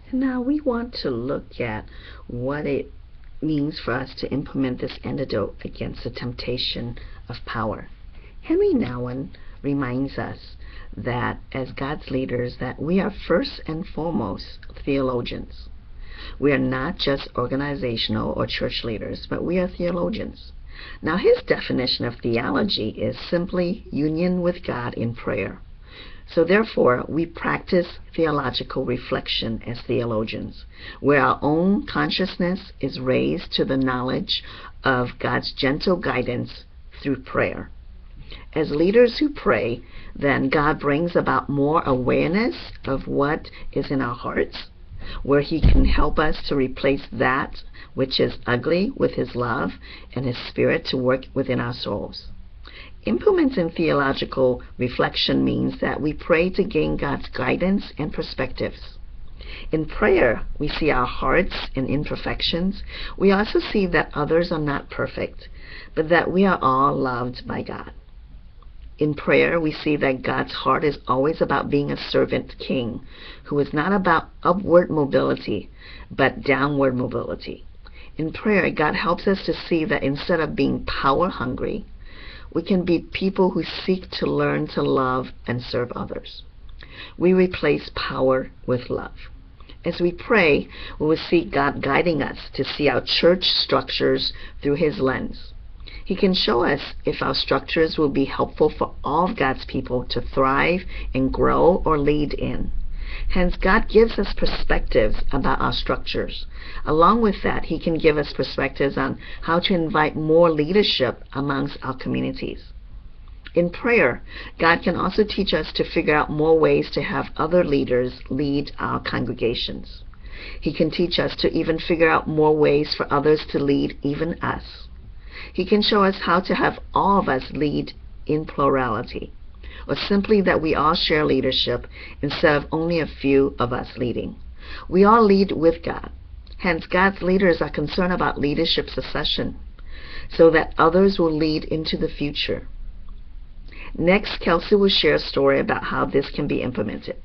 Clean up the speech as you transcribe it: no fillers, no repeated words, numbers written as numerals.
And now we want to look at what it means for us to implement this antidote against the temptation of power. Henry Nouwen reminds us that as God's leaders, that we are first and foremost theologians. We are not just organizational or church leaders, but we are theologians. Now, his definition of theology is simply union with God in prayer. So therefore, we practice theological reflection as theologians, where our own consciousness is raised to the knowledge of God's gentle guidance through prayer. As leaders who pray, then God brings about more awareness of what is in our hearts, where he can help us to replace that which is ugly with his love and his spirit to work within our souls. Implementing theological reflection means that we pray to gain God's guidance and perspectives. In prayer, we see our hearts and imperfections. We also see that others are not perfect, but that we are all loved by God. In prayer, we see that God's heart is always about being a servant king, who is not about upward mobility, but downward mobility. In prayer, God helps us to see that instead of being power hungry, we can be people who seek to learn to love and serve others. We replace power with love. As we pray, we will see God guiding us to see our church structures through his lens. He can show us if our structures will be helpful for all of God's people to thrive and grow or lead in. Hence, God gives us perspectives about our structures. Along with that, he can give us perspectives on how to invite more leadership amongst our communities. In prayer, God can also teach us to figure out more ways to have other leaders lead our congregations. He can teach us to even figure out more ways for others to lead even us. He can show us how to have all of us lead in plurality, or simply that we all share leadership instead of only a few of us leading. We all lead with God. Hence, God's leaders are concerned about leadership succession, so that others will lead into the future. Next, Kelsey will share a story about how this can be implemented.